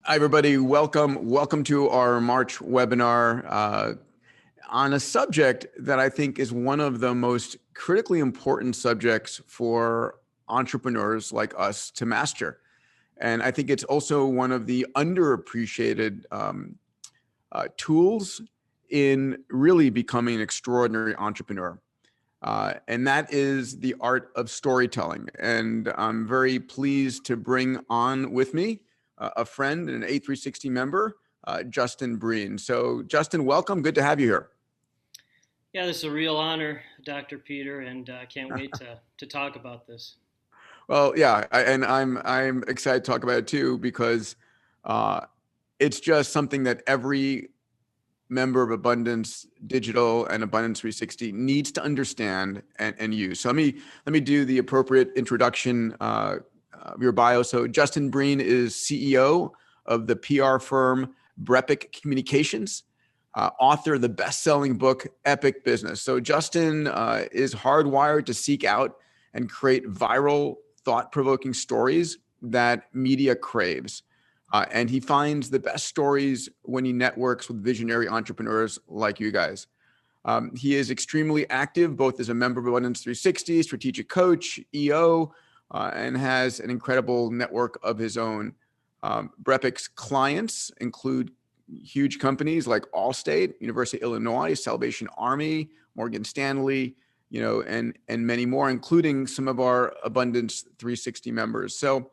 Hi, everybody. Welcome to our March webinar on a subject that I think is one of the most critically important subjects for entrepreneurs like us to master. And I think it's also one of the underappreciated tools in really becoming an extraordinary entrepreneur. And that is the art of storytelling. And I'm very pleased to bring on with me a friend and an A360 member, Justin Breen. So, Justin, welcome. Good to have you here. Yeah, this is a real honor, Dr. Peter, and I can't wait to talk about this. Well, yeah, and I'm excited to talk about it too because uh, it's just something that every member of Abundance Digital and Abundance 360 needs to understand and use. So let me do the appropriate introduction of your bio. So Justin Breen is CEO of the PR firm BrEpic Communications, author of the best-selling book Epic Business. So Justin is hardwired to seek out and create viral, thought-provoking stories that media craves. And he finds the best stories when he networks with visionary entrepreneurs like you guys. He is extremely active, both as a member of Abundance 360, strategic coach, EO, and has an incredible network of his own. BrEpic's clients include huge companies like Allstate, University of Illinois, Salvation Army, Morgan Stanley, and many more, including some of our Abundance 360 members. So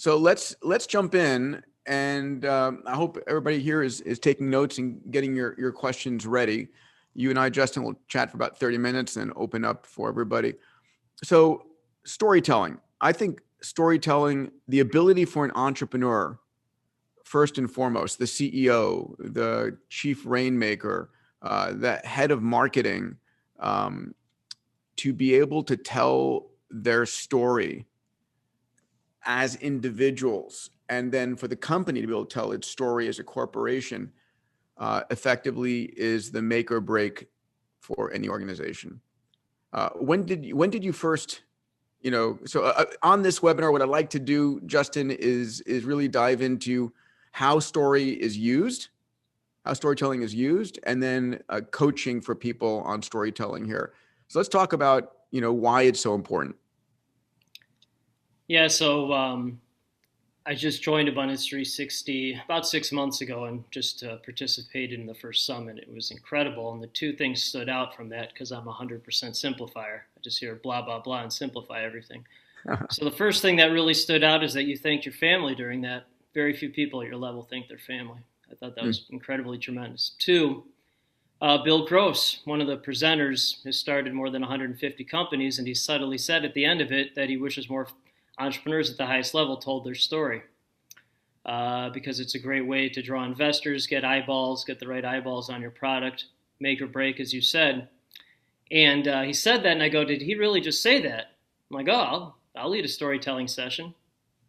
let's jump in, and I hope everybody here is taking notes and getting your questions ready. You and I, Justin, will chat for about 30 minutes and open up for everybody. So storytelling. I think storytelling, the ability for an entrepreneur, first and foremost, the CEO, the chief rainmaker, the head of marketing, um, to be able to tell their story as individuals, and then for the company to be able to tell its story as a corporation, effectively is the make or break for any organization. When did you first, on this webinar, what I'd like to do, Justin, is really dive into how storytelling is used, and then coaching for people on storytelling here. So let's talk about why it's so important. Yeah, so I just joined Abundance 360 about 6 months ago and just participated in the first summit. It was incredible, and the two things stood out from that because I'm a 100% simplifier. I just hear blah, blah, blah and simplify everything. So the first thing that really stood out is that you thanked your family during that. Very few people at your level thank their family. I thought that was incredibly tremendous. Two, Bill Gross, one of the presenters, has started more than 150 companies, and he subtly said at the end of it that he wishes more entrepreneurs at the highest level told their story because it's a great way to draw investors, get eyeballs, get the right eyeballs on your product, make or break, as you said. And he said that, and I go, did he really just say that? I'm like, oh, I'll lead a storytelling session.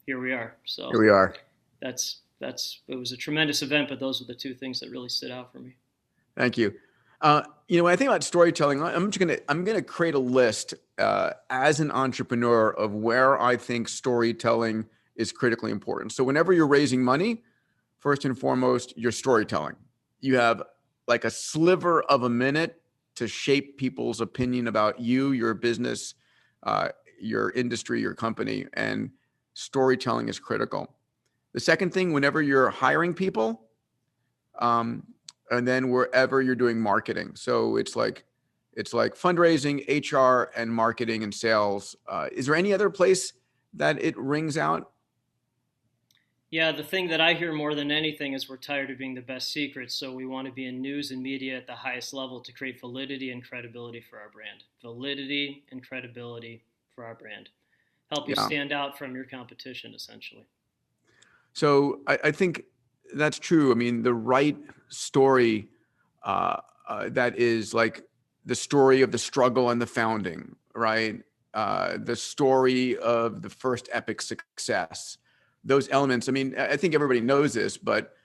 Here we are. Here So we are. it was a tremendous event, but those were the two things that really stood out for me. Thank you. When I think about storytelling, I'm gonna create a list as an entrepreneur of where I think storytelling is critically important. So whenever you're raising money, first and foremost, you're storytelling. You have like a sliver of a minute to shape people's opinion about you, your business, your industry, your company, and storytelling is critical. The second thing, whenever you're hiring people, um, and then wherever you're doing marketing. So it's like fundraising, HR, and marketing and sales. Is there any other place that it rings out? Yeah, the thing that I hear more than anything is we're tired of being the best secret, so we want to be in news and media at the highest level to create validity and credibility for our brand. Validity and credibility for our brand. Help you Yeah. stand out from your competition, essentially. So I think that's true. I mean, the right story that is like the story of the struggle and the founding, right? The story of the first epic success. Those elements. I mean, I think everybody knows this, but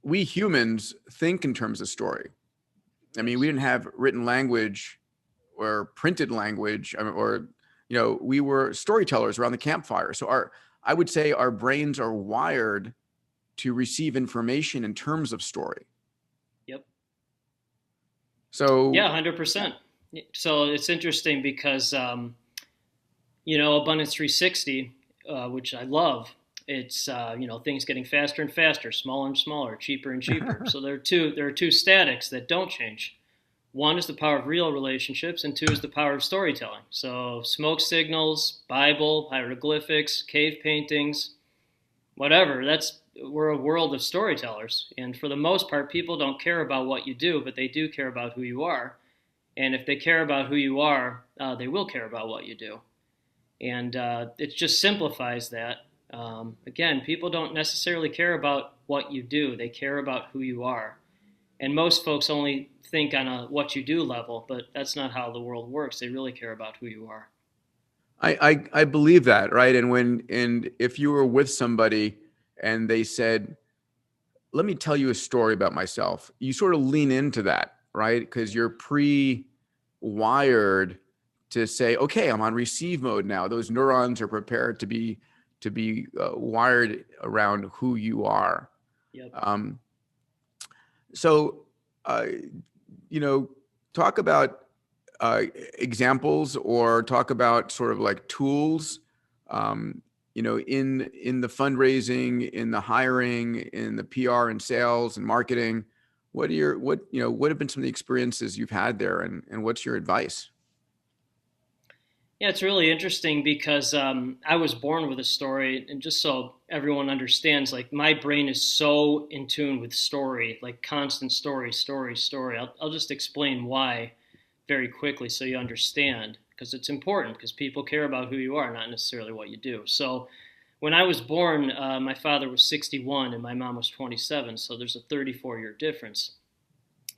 we humans think in terms of story. I mean, we Yes. didn't have written language or printed language, or we were storytellers around the campfire. So I would say our brains are wired to receive information in terms of story. Yep. Yeah, So 100%. So it's interesting because Abundance 360, which I love. It's things getting faster and faster, smaller and smaller, cheaper and cheaper. So there are two statics that don't change. One is the power of real relationships, and two is the power of storytelling. So smoke signals, Bible, hieroglyphics, cave paintings, whatever. We're a world of storytellers, and for the most part, people don't care about what you do, but they do care about who you are. And if they care about who you are, they will care about what you do. And it just simplifies that. Again, people don't necessarily care about what you do; they care about who you are. And most folks only think on a what you do level, but that's not how the world works. They really care about who you are. I believe that, right? And if you were with somebody and they said, "Let me tell you a story about myself," you sort of lean into that, right? Because you're pre-wired to say, "Okay, I'm on receive mode now." Those neurons are prepared to be wired around who you are. Yep. Um, so, uh, you know, talk about examples, or talk about sort of like tools, in the fundraising, in the hiring, in the PR and sales and marketing. What have been some of the experiences you've had there, and what's your advice? Yeah, it's really interesting because I was born with a story, and just so everyone understands, like my brain is so in tune with story, like constant story, story, story. I'll just explain why very quickly so you understand, because it's important because people care about who you are, not necessarily what you do. So when I was born, my father was 61 and my mom was 27, so there's a 34-year difference.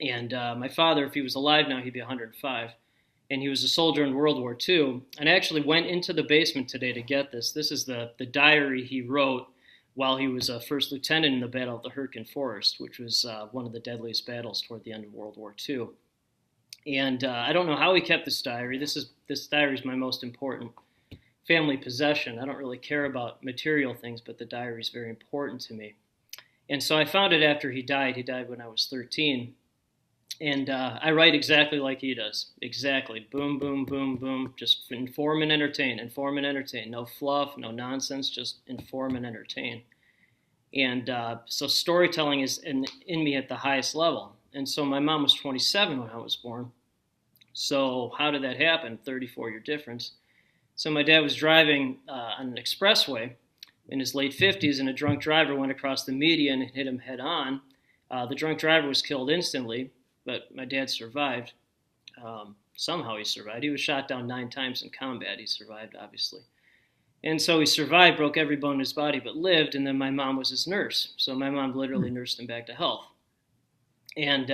And my father, if he was alive now, he'd be 105. And he was a soldier in World War II. And I actually went into the basement today to get this. This is the diary he wrote while he was a first lieutenant in the Battle of the Hurtgen Forest, which was one of the deadliest battles toward the end of World War II. And I don't know how he kept this diary. This diary is my most important family possession. I don't really care about material things, but the diary is very important to me. And so I found it after he died. He died when I was 13. And I write exactly like he does. Exactly. Boom, boom, boom, boom. Just inform and entertain. Inform and entertain. No fluff, no nonsense. Just inform and entertain. And so storytelling is in me at the highest level. And so my mom was 27 when I was born. So how did that happen? 34-year difference. So my dad was driving on an expressway in his late 50s, and a drunk driver went across the median and hit him head on. The drunk driver was killed instantly, but my dad survived. Somehow he survived. He was shot down 9 times in combat. He survived, obviously. And so he survived, broke every bone in his body, but lived. And then my mom was his nurse. So my mom literally nursed him back to health. And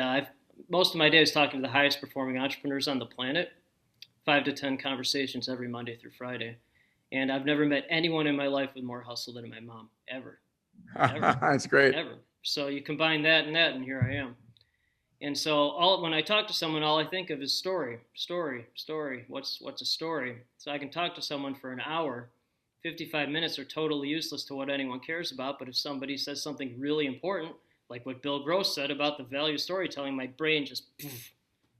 most of my day is talking to the highest performing entrepreneurs on the planet, 5 to 10 conversations every Monday through Friday. And I've never met anyone in my life with more hustle than my mom, ever. Ever. That's great. Ever. So you combine that, and here I am. And so when I talk to someone, all I think of is story, story, story. What's a story? So I can talk to someone for an hour. 55 minutes are totally useless to what anyone cares about. But if somebody says something really important, like what Bill Gross said about the value of storytelling, my brain just poof,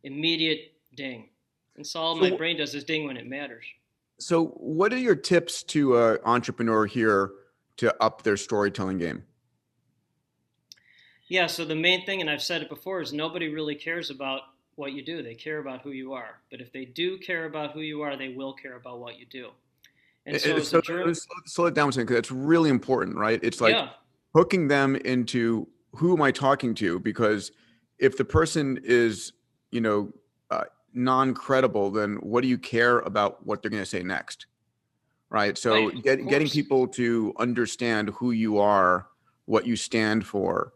immediate ding. And so all my brain does is ding when it matters. So what are your tips to an entrepreneur here to up their storytelling game? Yeah, so the main thing, and I've said it before, is nobody really cares about what you do. They care about who you are. But if they do care about who you are, they will care about what you do. And so as a slow it down a second, because that's really important, right? It's like hooking them into, who am I talking to? Because if the person is, non-credible, then what do you care about what they're going to say next? Right. So getting people to understand who you are, what you stand for,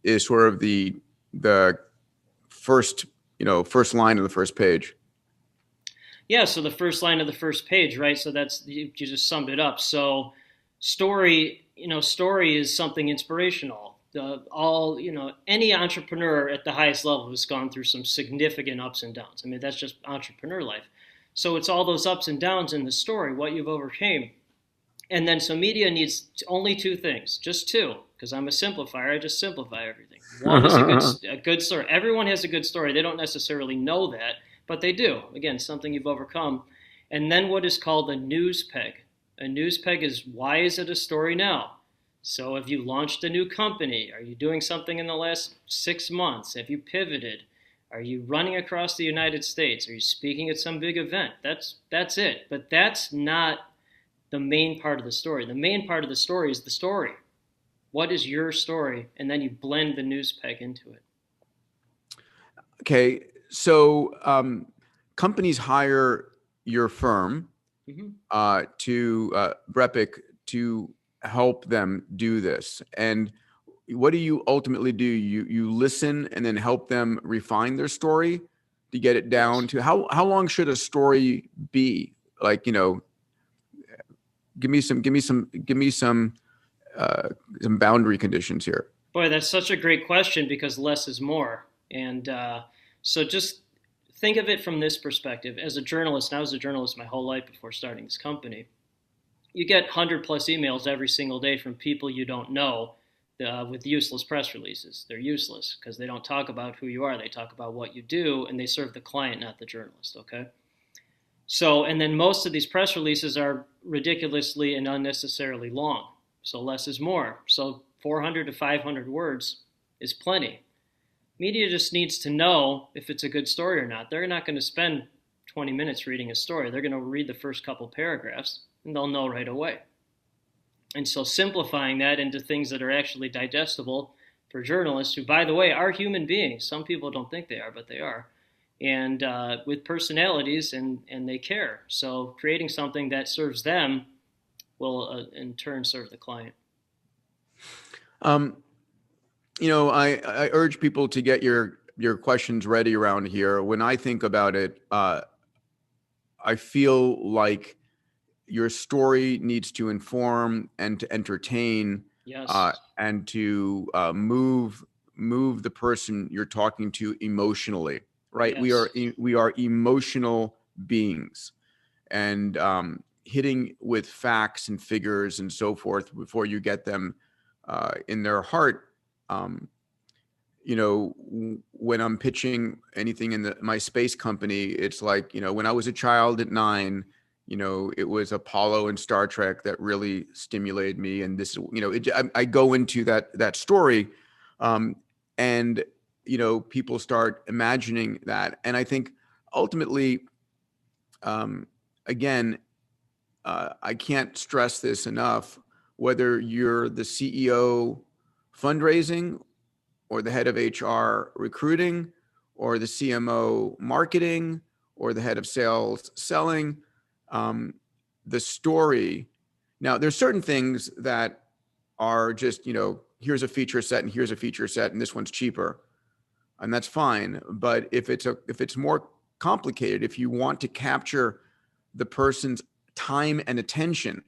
is sort of the first line of the first page. Yeah, so the first line of the first page, right? So that's, you just summed it up. So story is something inspirational. Any entrepreneur at the highest level has gone through some significant ups and downs. I mean, that's just entrepreneur life. So it's all those ups and downs in the story, what you've overcame. And then so media needs only two things, just two, because I'm a simplifier. I just simplify everything. One is a good story. Everyone has a good story. They don't necessarily know that, but they do. Again, something you've overcome. And then what is called a news peg. A news peg is, why is it a story now? So have you launched a new company? Are you doing something in the last 6 months? Have you pivoted? Are you running across the United States? Are you speaking at some big event? That's it. But that's not the main part of the story. The main part of the story is the story. What is your story? And then you blend the news peg into it. Okay, so companies hire your firm Mm-hmm. to BrEpic to help them do this. And what do you ultimately do? You listen and then help them refine their story to get it down Yes. to how long should a story be? Like, give me some boundary conditions here. Boy, that's such a great question because less is more. And so just think of it from this perspective. As a journalist, and I was a journalist my whole life before starting this company, you get 100 plus emails every single day from people you don't know with useless press releases. They're useless because they don't talk about who you are. They talk about what you do, and they serve the client, not the journalist, okay? So, and then most of these press releases are ridiculously and unnecessarily long. So less is more. So 400 to 500 words is plenty. Media just needs to know if it's a good story or not. They're not going to spend 20 minutes reading a story. They're going to read the first couple paragraphs and they'll know right away. And so simplifying that into things that are actually digestible for journalists who, by the way, are human beings. Some people don't think they are, but they are. And with personalities and they care. So creating something that serves them will in turn serve the client. Um, I urge people to get your questions ready around here. When I think about it, I feel like your story needs to inform and to entertain, Yes. and to move the person you're talking to emotionally. Right? We are Yes. we are emotional beings, and hitting with facts and figures and so forth before you get them in their heart. Um, when I'm pitching anything in my space company, it's like, when I was a child at 9, it was Apollo and Star Trek that really stimulated me. And this, I go into that story, um, and, people start imagining that. And I think ultimately, um, again, I can't stress this enough, whether you're the CEO fundraising, or the head of HR recruiting, or the CMO marketing, or the head of sales selling, um, the story. Now, there's certain things that are just, here's a feature set and here's a feature set, and this one's cheaper, and that's fine. But if it's more complicated, if you want to capture the person's time and attention,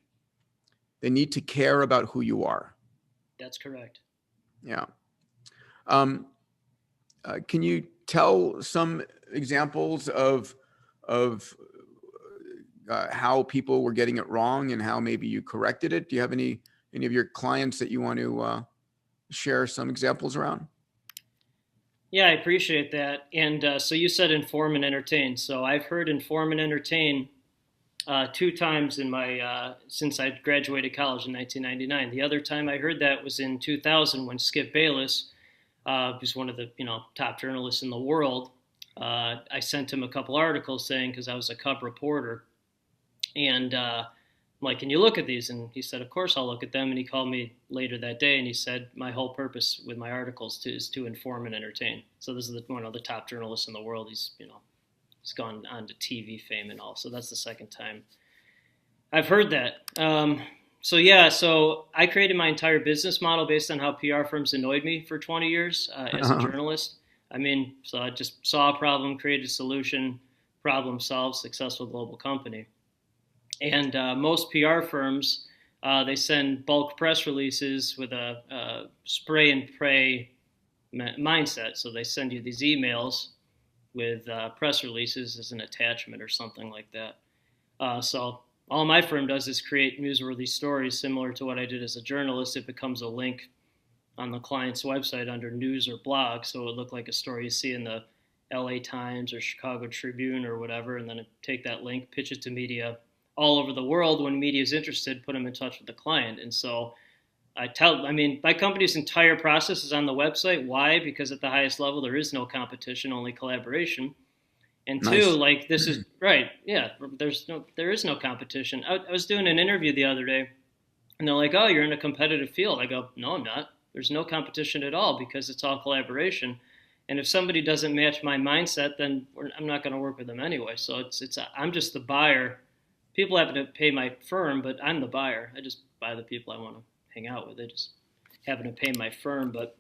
they need to care about who you are. That's correct. Yeah. Um, can you tell some examples of how people were getting it wrong and how maybe you corrected it? Do you have any of your clients that you want to share some examples around? Yeah, I appreciate that. And so you said inform and entertain. So I've heard inform and entertain two times in my since I graduated college in 1999. The other time I heard that was in 2000 when Skip Bayless, who's one of the top journalists in the world, I sent him a couple articles saying because I was a cub reporter, and I'm like, can you look at these? And he said, of course I'll look at them. And he called me later that day and he said, my whole purpose with my articles is to inform and entertain. So this is one of the top journalists in the world. He's gone on to TV fame and all. So that's the second time I've heard that. So I created my entire business model based on how PR firms annoyed me for 20 years as a journalist. So I just saw a problem, created a solution, problem solved, successful global company. And most PR firms, they send bulk press releases with a spray and pray mindset. So they send you these emails with press releases as an attachment or something like that. So All my firm does is create newsworthy stories similar to what I did as a journalist. It becomes a link on the client's website under news or blog, so it would look like a story you see in the LA Times or Chicago Tribune or whatever, and then take that link, pitch it to media all over the world. When media is interested, put them in touch with the client. And so I mean, my company's entire process is on the website. Why? Because at the highest level, there is no competition, only collaboration. And two, Nice. like this is right, yeah. There is no competition. I was doing an interview the other day, and they're like, "Oh, you're in a competitive field." I go, "No, I'm not. There's no competition at all because it's all collaboration. And if somebody doesn't match my mindset, then I'm not going to work with them anyway. So I'm just the buyer. People happen to pay my firm, but I'm the buyer. I just buy the people I want to hang out with. They just happen to pay my firm, but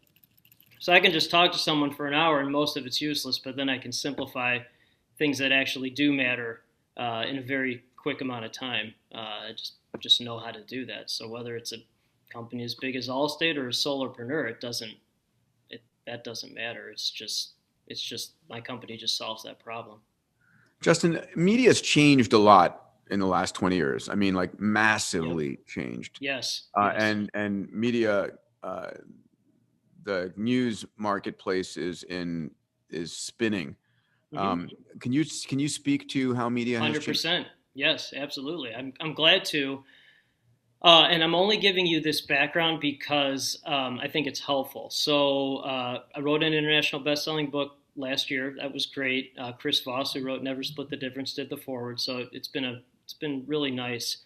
so I can just talk to someone for an hour, and most of it's useless. But then I can simplify things that actually do matter in a very quick amount of time. I just know how to do that. So whether it's a company as big as Allstate or a solopreneur, that doesn't matter. It's just my company just solves that problem. Justin, media has changed a lot in the last 20 years. I mean, like Yep. massively changed. Yes. Yes. And media, the news marketplace is spinning. Mm-hmm. Can you speak to how media has changed? 100%. Yes, absolutely. I'm glad to. And I'm only giving you this background because I think it's helpful. So I wrote an international best-selling book last year. That was great. Chris Voss, who wrote Never Split the Difference, did the forward. So it's been really nice.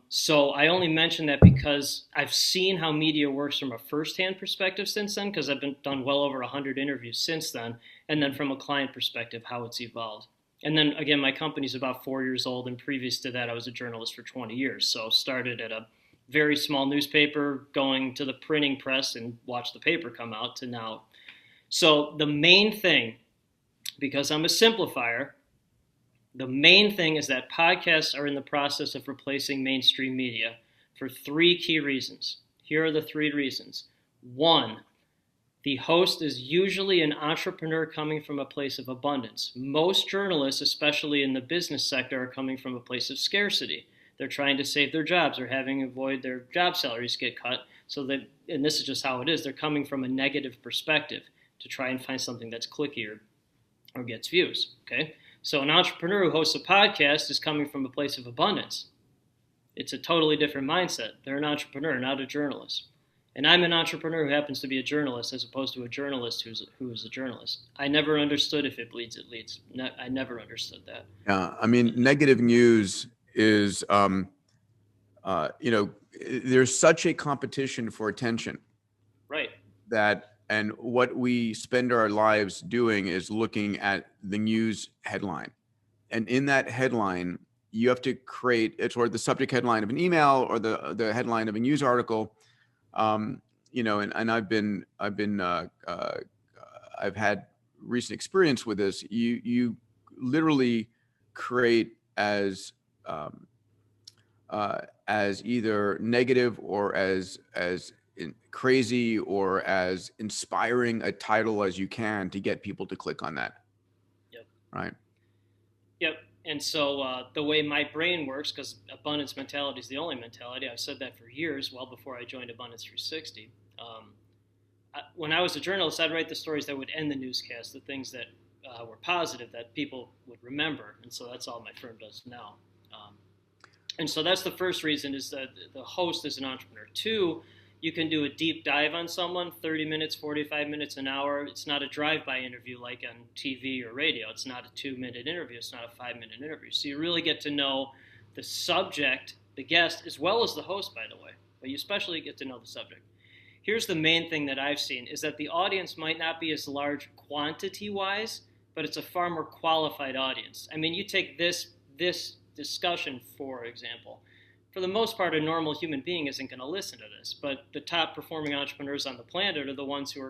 So I only mention that because I've seen how media works from a firsthand perspective since then, because I've been done well over 100 interviews since then, and then from a client perspective, how it's evolved. And then again, my company's about 4 years old, and previous to that, I was a journalist for 20 years. So started at a very small newspaper, going to the printing press and watch the paper come out to now. So the main thing, because I'm a simplifier, the main thing is that podcasts are in the process of replacing mainstream media for three key reasons. Here are the three reasons. One, the host is usually an entrepreneur coming from a place of abundance. Most journalists, especially in the business sector, are coming from a place of scarcity. They're trying to save their jobs or having avoid their job salaries get cut. So that, and this is just how it is, they're coming from a negative perspective to try and find something that's clicky or gets views. Okay? So an entrepreneur who hosts a podcast is coming from a place of abundance. It's a totally different mindset. They're an entrepreneur, not a journalist. And I'm an entrepreneur who happens to be a journalist as opposed to a journalist who is a journalist. I never understood if it bleeds, it leads. I never understood that. Yeah, I mean, negative news is, there's such a competition for attention. Right. And what we spend our lives doing is looking at the news headline. And in that headline, you have to create it's or the subject headline of an email or the headline of a news article. And I've had recent experience with this. You literally create as either negative or as crazy or as inspiring a title as you can to get people to click on that. Yep. Right. Yep. And so the way my brain works, because abundance mentality is the only mentality, I've said that for years, well before I joined Abundance 360. When I was a journalist, I'd write the stories that would end the newscast, the things that were positive that people would remember. And so that's all my firm does now. And so that's the first reason, is that the host is an entrepreneur. Two, you can do a deep dive on someone, 30 minutes, 45 minutes, an hour. It's not a drive-by interview like on TV or radio. It's not a 2-minute interview. It's not a 5-minute interview. So you really get to know the subject, the guest, as well as the host, by the way. But you especially get to know the subject. Here's the main thing that I've seen, is that the audience might not be as large quantity-wise, but it's a far more qualified audience. I mean, you take this discussion, for example. For the most part, a normal human being isn't going to listen to this, but the top performing entrepreneurs on the planet are the ones who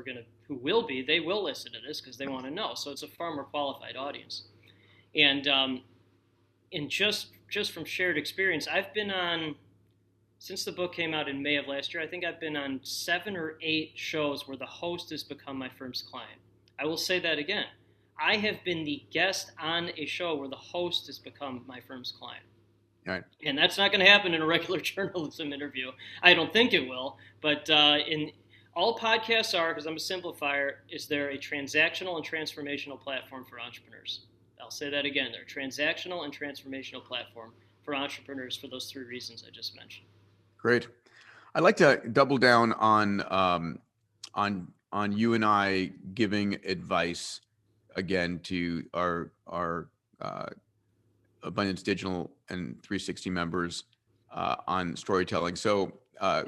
will listen to this because they want to know. So it's a far more qualified audience. And just from shared experience, I've been on, since the book came out in May of last year, I think I've been on 7 or 8 shows where the host has become my firm's client. I will say that again. I have been the guest on a show where the host has become my firm's client. Right. And that's not going to happen in a regular journalism interview. I don't think it will. But in all podcasts are, because I'm a simplifier, is they're a transactional and transformational platform for entrepreneurs. I'll say that again. They're a transactional and transformational platform for entrepreneurs for those three reasons I just mentioned. Great. I'd like to double down on you and I giving advice again to our Abundance Digital and 360 members on storytelling. So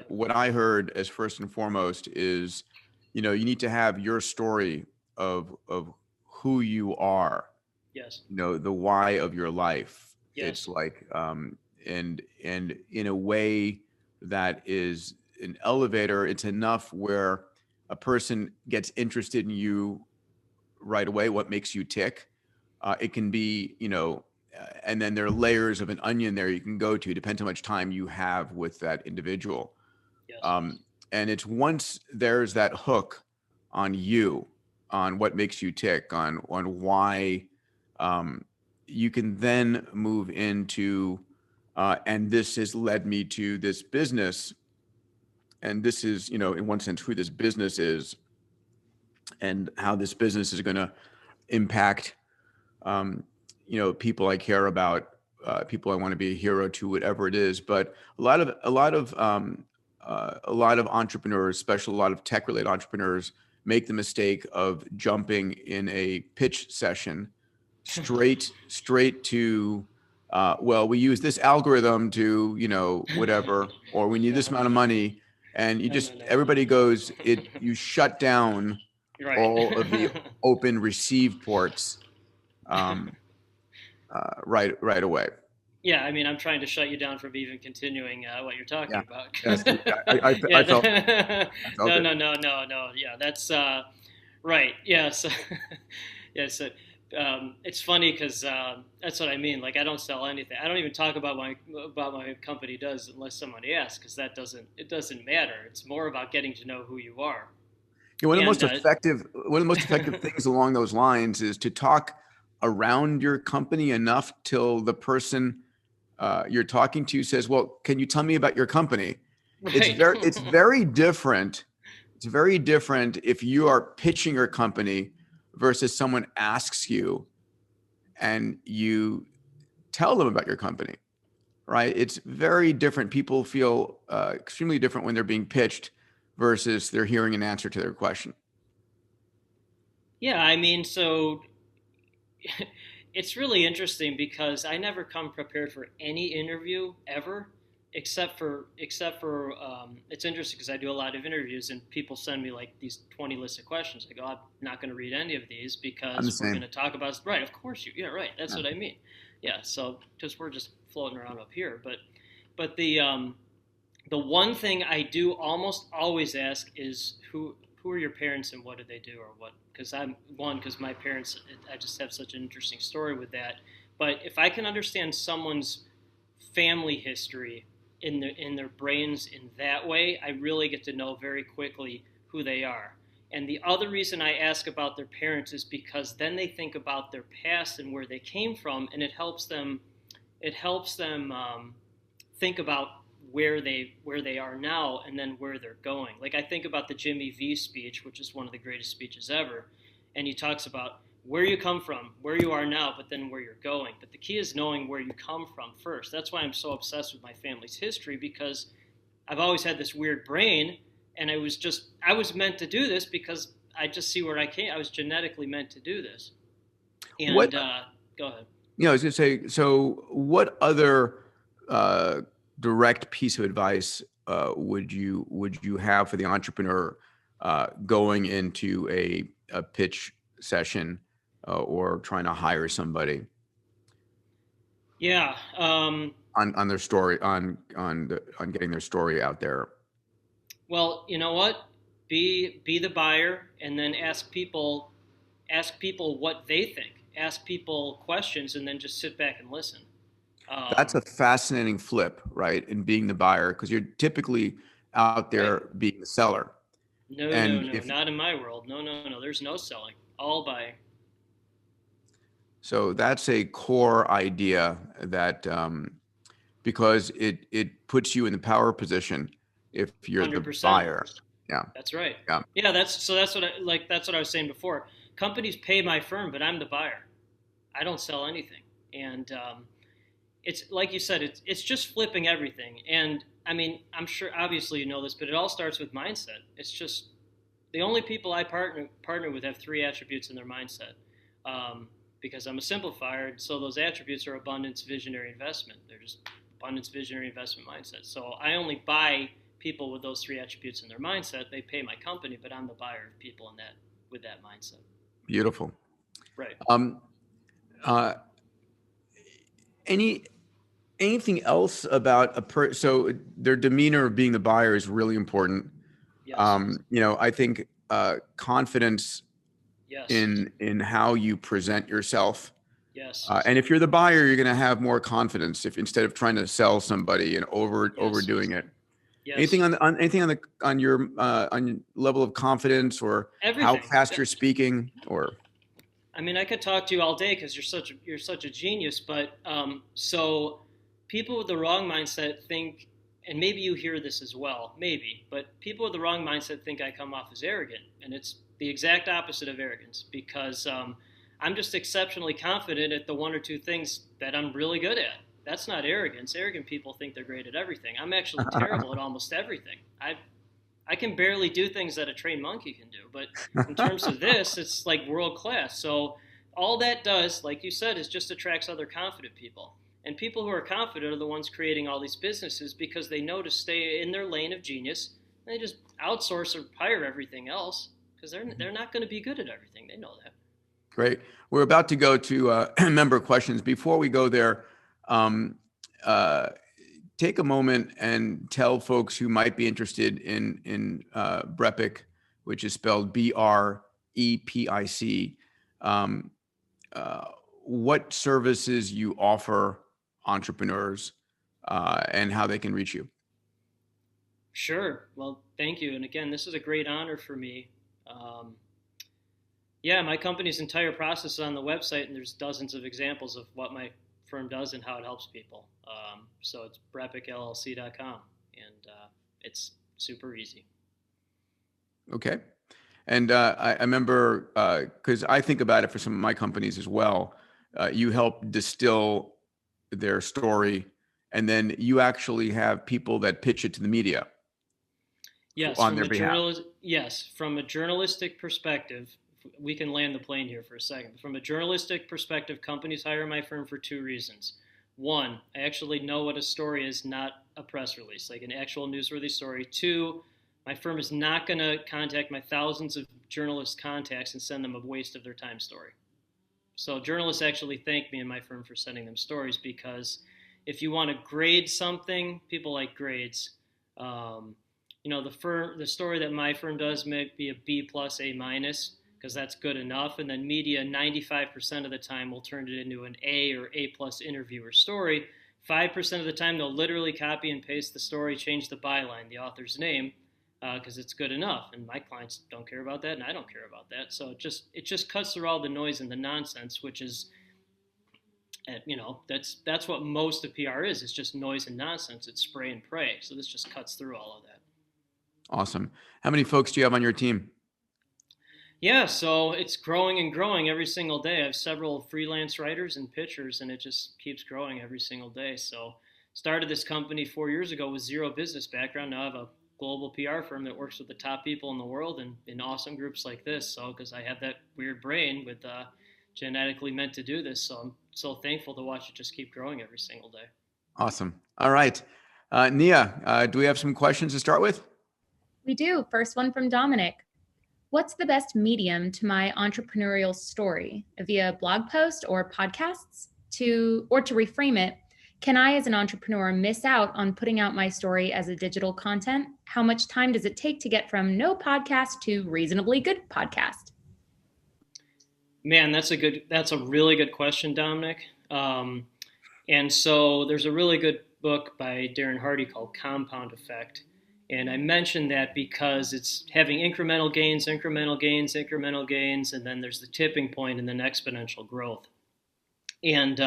what I heard as first and foremost is, you need to have your story of who you are, Yes. the why of your life. It's Yes. like and in a way that is an elevator. It's enough where a person gets interested in you right away. What makes you tick? It can be, and then there are layers of an onion there you can go to, depends how much time you have with that individual. Yes. And it's once there's that hook on you, on what makes you tick, on why, you can then move into, and this has led me to this business, and this is, in one sense, who this business is, and how this business is going to impact, people I care about, people I want to be a hero to, whatever it is. But a lot of entrepreneurs, especially a lot of tech-related entrepreneurs, make the mistake of jumping in a pitch session straight to, well, we use this algorithm to, whatever, or we need No. this amount of money, and No. No. everybody goes, you shut down Right. all of the open receive ports, right away. Yeah, I mean, I'm trying to shut you down from even continuing what you're talking Yeah. about. Yes. I felt it. I felt No, it. no, no, no, no. Yeah, that's right. Yeah, so yeah, so it's funny because that's what I mean. Like, I don't sell anything. I don't even talk about my company does unless somebody asks, because it doesn't matter. It's more about getting to know who you are. One of the And most effective things along those lines is to talk around your company enough till the person you're talking to says, "Well, can you tell me about your company?" right. It's very different. It's very different if you are pitching your company versus someone asks you and you tell them about your company, right? It's very different. People feel extremely different when they're being pitched versus they're hearing an answer to their question. Yeah, I mean, so it's really interesting because I never come prepared for any interview ever, except for it's interesting because I do a lot of interviews and people send me like these 20 lists of questions. I go, I'm not going to read any of these I'm the because we're going same. to talk about right. Of course you, yeah, right. That's Yeah. what I mean. Yeah. So because we're just floating around up here, but the one thing I do almost always ask is who are your parents and what do they do or what, because my parents, I just have such an interesting story with that. But if I can understand someone's family history in their brains in that way, I really get to know very quickly who they are. And the other reason I ask about their parents is because then they think about their past and where they came from, and it helps them think about where they are now and then where they're going. Like, I think about the Jimmy V speech, which is one of the greatest speeches ever, and he talks about where you come from, where you are now, but then where you're going. But the key is knowing where you come from first. That's why I'm so obsessed with my family's history, because I've always had this weird brain, and I was meant to do this because I just see where I came. I was genetically meant to do this. What, And go ahead. I was going to say, so what other uh, direct piece of advice would you have for the entrepreneur going into a pitch session or trying to hire somebody Yeah. on their story, on getting their story out there? Well, you know what? Be the buyer, and then ask people what they think. Ask people questions, and then just sit back and listen. That's Um, a fascinating flip, right? In being the buyer, because you're typically out right? there being the seller. No, no, And no, if not in my world. No, no, no. There's no selling. All buying. so, that's a core idea that because it puts you in the power position if you're the 100%. buyer. Yeah. That's right. Yeah. Yeah, that's what that's what I was saying before. Companies pay my firm, but I'm the buyer. I don't sell anything, and it's like you said, it's just flipping everything. And I mean, I'm sure obviously you know this, but it all starts with mindset. It's just the only people I partner with have three attributes in their mindset. Because I'm a simplifier, so those attributes are abundance, visionary, investment. They're just abundance, visionary, investment mindset. So I only buy people with those three attributes in their mindset. They pay my company, but I'm the buyer of people in that with that mindset. Beautiful. Right. Uh, any anything else about so their demeanor of being the buyer is really important. Yes. I think confidence Yes. in how you present yourself. Yes. And if you're the buyer, you're going to have more confidence if instead of trying to sell somebody and Yes. overdoing it. Yes. Anything on your level of confidence or how Everything. fast you're speaking or I mean, I could talk to you all day because you're such a genius. But so people with the wrong mindset think, and maybe you hear this as well, maybe, but people with the wrong mindset think I come off as arrogant, and it's the exact opposite of arrogance because I'm just exceptionally confident at the one or two things that I'm really good at. That's not arrogance. Arrogant people think they're great at everything. I'm actually terrible at almost everything. I can barely do things that a trained monkey can do, but in terms of this, it's like world class. So all that does, like you said, is just attracts other confident people. And people who are confident are the ones creating all these businesses because they know to stay in their lane of genius. And they just outsource or hire everything else because they're not going to be good at everything. They know that. Great. We're about to go to member questions. Before we go there, um, uh, take a moment and tell folks who might be interested in BrEpic, which is spelled BrEpic, um, what services you offer entrepreneurs and how they can reach you. Sure. Well, thank you. And again, this is a great honor for me. Um, Yeah, my company's entire process is on the website, and there's dozens of examples of what my firm does and how it helps people. So it's brepicllc.com, and it's super easy. Okay. And I remember, because I think about it for some of my companies as well, you help distill their story, and then you actually have people that pitch it to the media Yes, on their behalf. from a journalistic perspective, we can land the plane here for a second. From a journalistic perspective, companies hire my firm for two reasons. One, I actually know what a story is, not a press release, like an actual newsworthy story. Two, my firm is not going to contact my thousands of journalist contacts and send them a waste of their time story. So journalists actually thank me and my firm for sending them stories because if you want to grade something, people like grades. Um, the story that my firm does may be a B plus, A minus, because that's good enough. And then media, 95% of the time, will turn it into an A or A plus interview or story. 5% of the time, they'll literally copy and paste the story, change the byline, the author's name, because it's good enough. And my clients don't care about that, and I don't care about that. So it just cuts through all the noise and the nonsense, which is, that's what most of PR is. It's just noise and nonsense. It's spray and pray. So this just cuts through all of that. Awesome. How many folks do you have on your team? Yeah, so it's growing and growing every single day. I have several freelance writers and pitchers, and it just keeps growing every single day. So started this company 4 years ago with zero business background. Now I have a global PR firm that works with the top people in the world and in awesome groups like this. So because I have that weird brain with genetically meant to do this, so I'm so thankful to watch it just keep growing every single day. Awesome. All right. Nia, do we have some questions to start with? We do. First one from Dominic. What's the best medium to my entrepreneurial story? Via blog post or podcasts? To reframe it, can I as an entrepreneur miss out on putting out my story as a digital content? How much time does it take to get from no podcast to reasonably good podcast? Man, that's a really good question, Dominic. And so there's a really good book by Darren Hardy called Compound Effect. And I mentioned that because it's having incremental gains, incremental gains, incremental gains, and then there's the tipping point and then exponential growth. And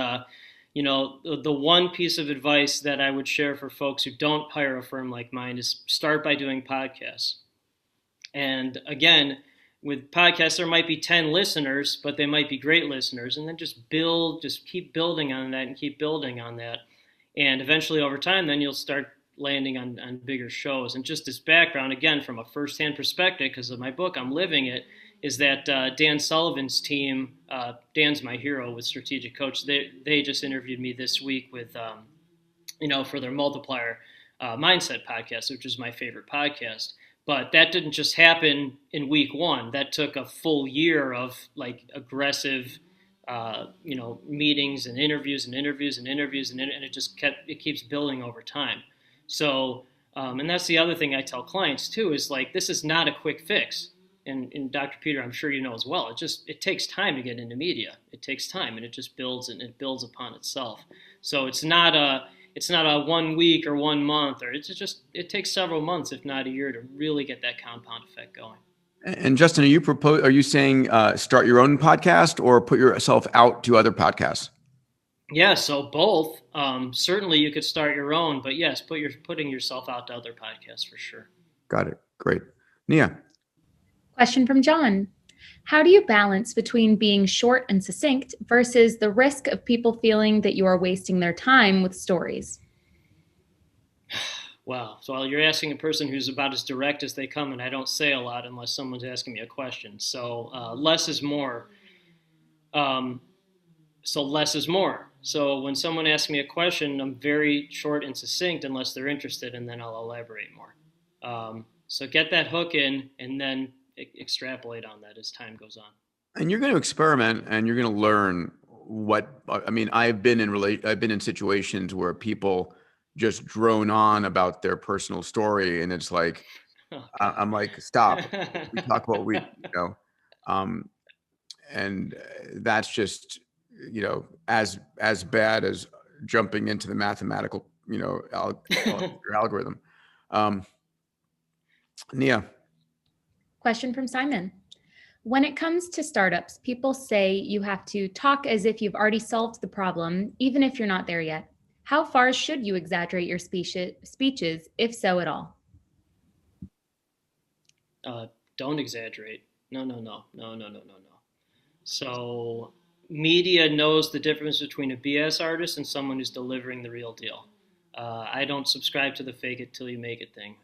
The one piece of advice that I would share for folks who don't hire a firm like mine is start by doing podcasts. And again, with podcasts, there might be 10 listeners, but they might be great listeners. And then just keep building on that and keep building on that. And eventually over time, then you'll start landing on bigger shows. And just this background, again, from a firsthand perspective, because of my book, I'm living it, is that Dan Sullivan's team, Dan's my hero with Strategic Coach, they just interviewed me this week with, for their Multiplier Mindset podcast, which is my favorite podcast. But that didn't just happen in week one. That took a full year of like aggressive, meetings and interviews and it keeps building over time. So, and that's the other thing I tell clients too, is like, this is not a quick fix. And Dr. Peter, I'm sure you know as well, it takes time to get into media. It takes time, and it just builds and it builds upon itself. So it's not a 1 week or 1 month, or it takes several months, if not a year, to really get that compound effect going. And Justin, are you saying start your own podcast or put yourself out to other podcasts? Yeah, so both. Certainly you could start your own, but yes, putting yourself out to other podcasts for sure. Got it. Great. Nia. Question from John. How do you balance between being short and succinct versus the risk of people feeling that you are wasting their time with stories? Wow. So you're asking a person who's about as direct as they come, and I don't say a lot unless someone's asking me a question. So less is more. So less is more. So when someone asks me a question, I'm very short and succinct unless they're interested, and then I'll elaborate more. So get that hook in, and then extrapolate on that as time goes on. And you're going to experiment, and you're going to learn I've been in situations where people just drone on about their personal story, and it's like, I'm like, stop. We talk about and that's just, as bad as jumping into the mathematical, algorithm. Nia. Question from Simon. When it comes to startups, people say you have to talk as if you've already solved the problem, even if you're not there yet. How far should you exaggerate your speeches, if so at all? Don't exaggerate. No. So media knows the difference between a BS artist and someone who's delivering the real deal. I don't subscribe to the fake it till you make it thing.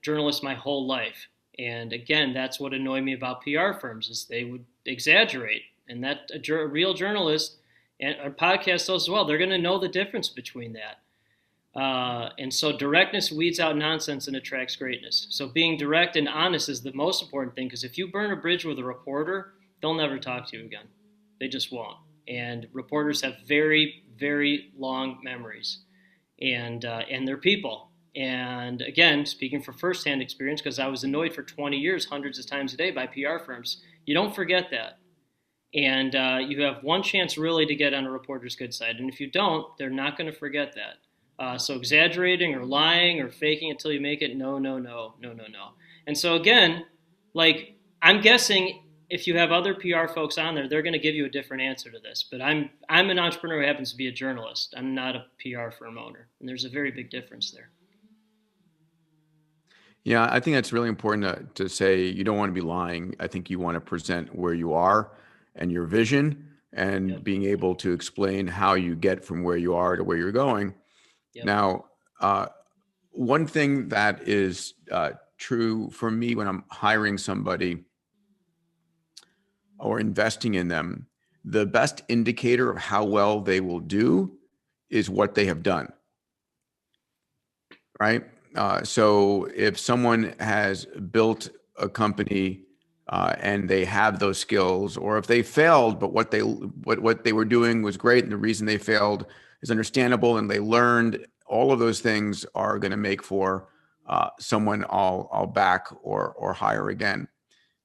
Journalist my whole life. And again, that's what annoyed me about PR firms, is they would exaggerate. And that a real journalist and a podcast as well, they're going to know the difference between that. And so directness weeds out nonsense and attracts greatness. So being direct and honest is the most important thing, because if you burn a bridge with a reporter, they'll never talk to you again. They just won't. And reporters have very, very long memories, and they're people. And again, speaking from firsthand experience, because I was annoyed for 20 years, hundreds of times a day by PR firms, you don't forget that. And you have one chance really to get on a reporter's good side. And if you don't, they're not going to forget that. So exaggerating or lying or faking it till you make it, no. And so again, like, I'm guessing if you have other PR folks on there, they're going to give you a different answer to this. But I'm an entrepreneur who happens to be a journalist. I'm not a PR firm owner. And there's a very big difference there. Yeah, I think that's really important to say. You don't want to be lying. I think you want to present where you are and your vision, and being able to explain how you get from where you are to where you're going. Yep. Now, one thing that is true for me when I'm hiring somebody or investing in them, the best indicator of how well they will do is what they have done, right? So if someone has built a company and they have those skills, or if they failed, but what they were doing was great, and the reason they failed is understandable, and they learned, all of those things are going to make for someone I'll back or hire again.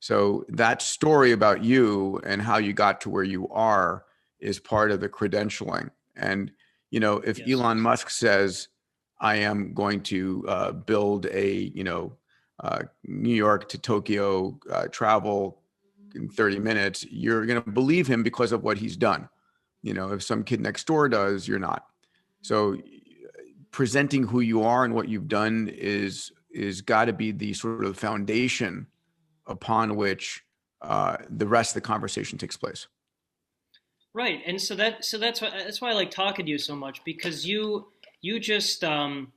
So that story about you and how you got to where you are is part of the credentialing. And if Elon Musk says, I am going to build a, New York to Tokyo travel in 30 minutes, you're going to believe him because of what he's done. If some kid next door does, you're not. So presenting who you are and what you've done is got to be the sort of foundation upon which the rest of the conversation takes place. Right, and that's why I like talking to you so much, because you just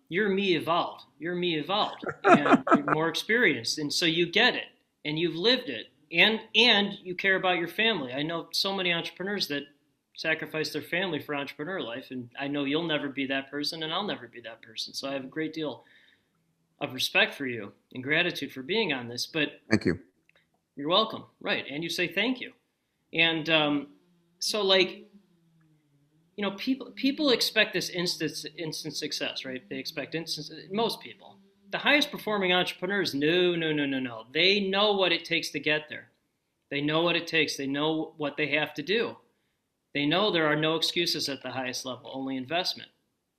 you're me evolved. You're me evolved, and you're more experienced, and so you get it, and you've lived it, and you care about your family. I know so many entrepreneurs that sacrifice their family for entrepreneur life, and I know you'll never be that person, and I'll never be that person. So I have a great deal of respect for you and gratitude for being on this. But thank you. You're welcome. Right, and you say thank you, and so people expect this instant success, right? They expect most people. The highest performing entrepreneurs, no. They know what it takes to get there. They know what it takes. They know what they have to do. They know there are no excuses at the highest level, only investment.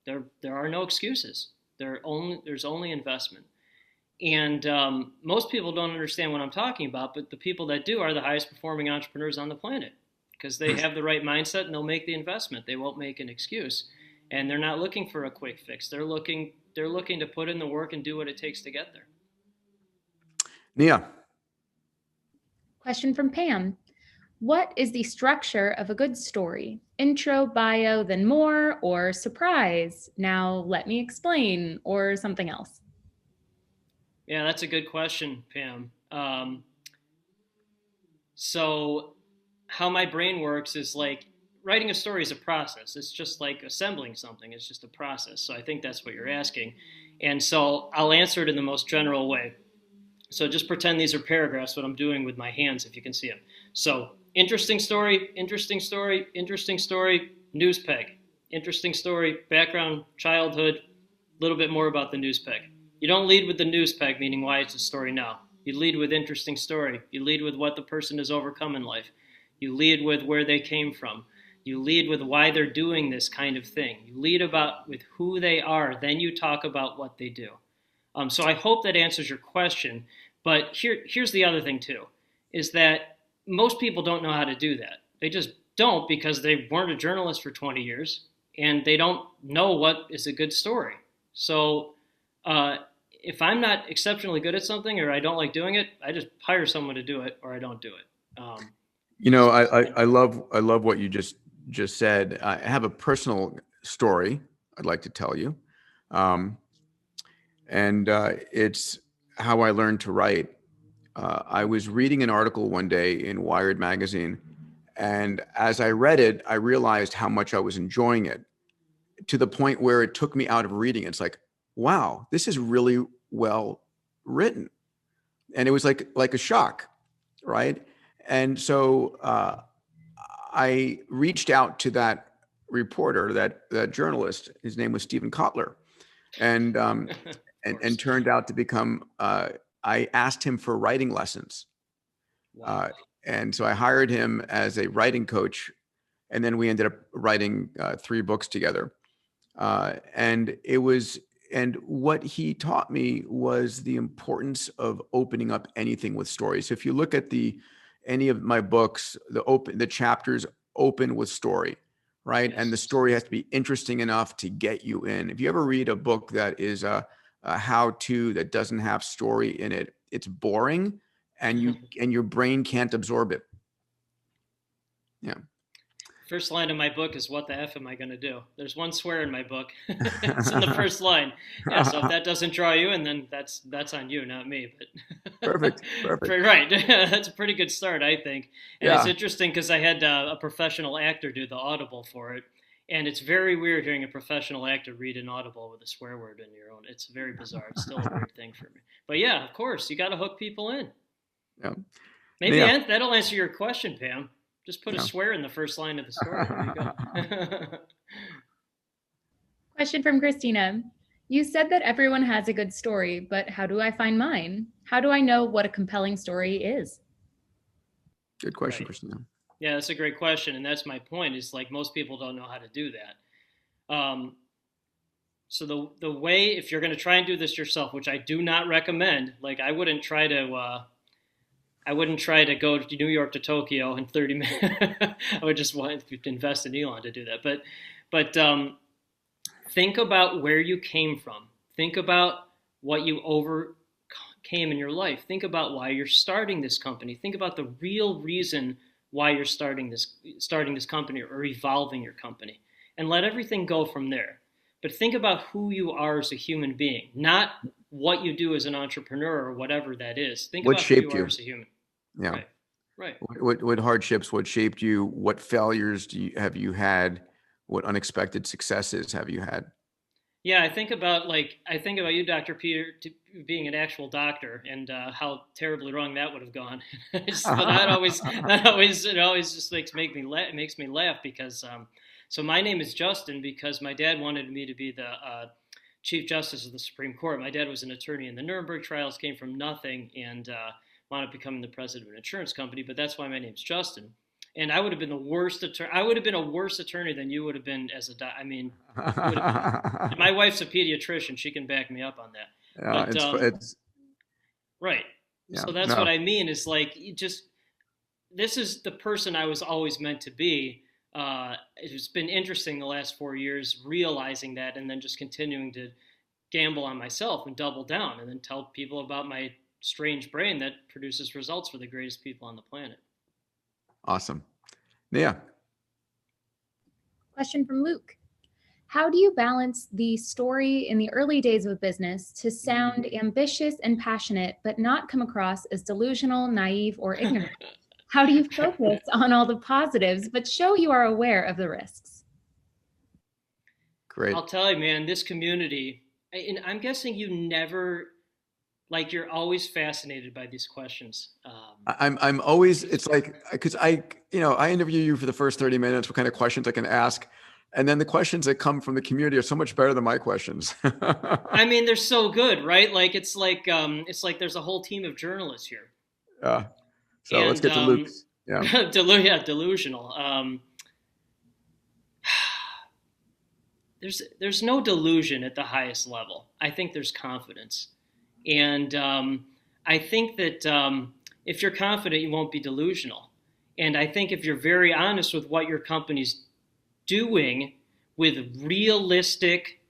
There are no excuses. There's only investment. And most people don't understand what I'm talking about, but the people that do are the highest performing entrepreneurs on the planet, because they have the right mindset and they'll make the investment. They won't make an excuse, and they're not looking for a quick fix. They're looking to put in the work and do what it takes to get there. Nia. Question from Pam. What is the structure of a good story? Intro, bio, then more, or surprise? Now let me explain, or something else? Yeah, that's a good question, Pam. So how my brain works is like writing a story is a process. It's just like assembling something. It's just a process. So I think that's what you're asking. And so I'll answer it in the most general way. So just pretend these are paragraphs, what I'm doing with my hands, if you can see them. So interesting story, news peg. Interesting story, background, childhood, a little bit more about the news peg. You don't lead with the news peg, meaning why it's a story now. You lead with interesting story. You lead with what the person has overcome in life. You lead with where they came from. You lead with why they're doing this kind of thing. You lead with who they are. Then you talk about what they do. So I hope that answers your question. But here's the other thing too, is that most people don't know how to do that. They just don't, because they weren't a journalist for 20 years and they don't know what is a good story. So if I'm not exceptionally good at something or I don't like doing it, I just hire someone to do it, or I don't do it. I love what you just said. I have a personal story I'd like to tell you. And it's how I learned to write. I was reading an article one day in Wired magazine, and as I read it, I realized how much I was enjoying it, to the point where it took me out of reading. It's like, wow, this is really well written. And it was like a shock, right? And so I reached out to that reporter, that journalist. His name was Stephen Kotler, and turned out to become. I asked him for writing lessons, Wow. And so I hired him as a writing coach, and then we ended up writing 3 books together. And what he taught me was the importance of opening up anything with stories. So if you look at any of my books, the chapters open with story, right? Yes. And the story has to be interesting enough to get you in. If you ever read a book that is a how-to that doesn't have story in it, it's boring, and your brain can't absorb it. Yeah. First line of my book is, "What the F am I going to do?" There's one swear in my book. It's in the first line. Yeah, so if that doesn't draw you in, then that's on you, not me. But Perfect. Right. That's a pretty good start, I think. And Yeah. It's interesting because I had a professional actor do the audible for it. And it's very weird hearing a professional actor read an audible with a swear word in your own. It's very bizarre. It's still a weird thing for me. But yeah, of course, you got to hook people in. Yeah. Maybe Yeah. that'll answer your question, Pam. Just put Yeah. a swear in the first line of the story. There you go. Question from Christina. You said that everyone has a good story, but how do I find mine? How do I know what a compelling story is? Good question, Right. Christina. Yeah, that's a great question. And that's my point, is like most people don't know how to do that. So the way, if you're going to try and do this yourself, which I do not recommend, like I wouldn't try to I wouldn't try to go to New York to Tokyo in 30 minutes. I would just want to invest in Elon to do that. But think about where you came from. Think about what you overcame in your life. Think about why you're starting this company. Think about the real reason why you're starting this company or evolving your company, and let everything go from there. But think about who you are as a human being, not what you do as an entrepreneur or whatever that is. Think What about who shaped you are you? as a human. Yeah. Right. Right. What hardships? What shaped you? What failures have you had? What unexpected successes have you had? Yeah, I think about you, Dr. Peter, being an actual doctor, and how terribly wrong that would have gone. But it always just makes me laugh because so my name is Justin because my dad wanted me to be the Chief Justice of the Supreme Court. My dad was an attorney in the Nuremberg trials, came from nothing, and wound up becoming the president of an insurance company. But that's why my name's Justin. And I would have been the worst attorney. I would have been a worse attorney than you would have been as a I mean, it would have been. My wife's a pediatrician. She can back me up on that. But it's right. yeah, So that's no. what I mean. Is like this is the person I was always meant to be. It's been interesting the last 4 years realizing that, and then just continuing to gamble on myself and double down, and then tell people about my strange brain that produces results for the greatest people on the planet. Awesome. Yeah. Question from Luke. How do you balance the story in the early days of a business to sound ambitious and passionate, but not come across as delusional, naive, or ignorant? How do you focus on all the positives, but show you are aware of the risks? Great. I'll tell you, man, this community, and I'm guessing you never, like, you're always fascinated by these questions. I'm always, it's like, because I interview you for the first 30 minutes, what kind of questions I can ask. And then the questions that come from the community are so much better than my questions. I mean, they're so good, right? Like, it's like there's a whole team of journalists here. Yeah. So let's get to Luke's. Yeah. Delusional. There's no delusion at the highest level. I think there's confidence. And I think that if you're confident, you won't be delusional. And I think if you're very honest with what your company's doing with realistic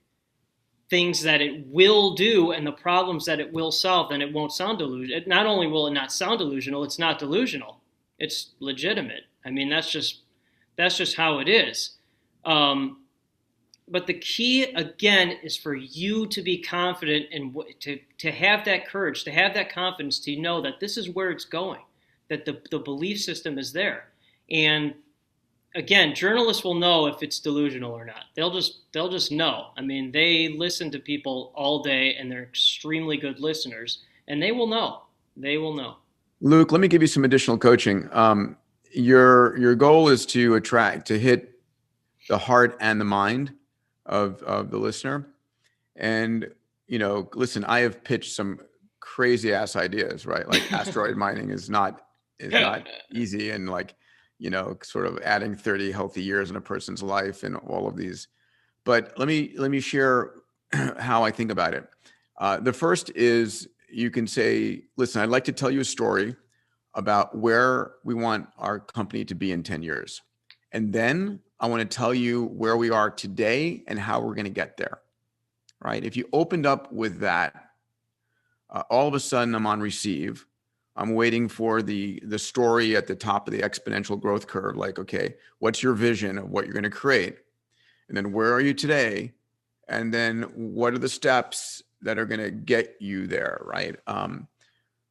things that it will do and the problems that it will solve, then it won't sound delusional. Not only will it not sound delusional, it's not delusional. It's legitimate. I mean, that's just how it is. But the key, again, is for you to be confident and to have that courage, to have that confidence, to know that this is where it's going, that the belief system is there. And again, journalists will know if it's delusional or not. They'll just know. I mean, they listen to people all day, and they're extremely good listeners, and they will know. They will know. Luke, let me give you some additional coaching. Your goal is to hit the heart and the mind of the listener. And, listen, I have pitched some crazy ass ideas, right? Like asteroid mining is not easy, and sort of adding 30 healthy years in a person's life and all of these. But let me share how I think about it. The first is, you can say, listen, I'd like to tell you a story about where we want our company to be in 10 years. And then I want to tell you where we are today and how we're going to get there, right? If you opened up with that, all of a sudden I'm on receive. I'm waiting for the story at the top of the exponential growth curve. Like, okay, what's your vision of what you're going to create? And then where are you today? And then what are the steps that are going to get you there, right?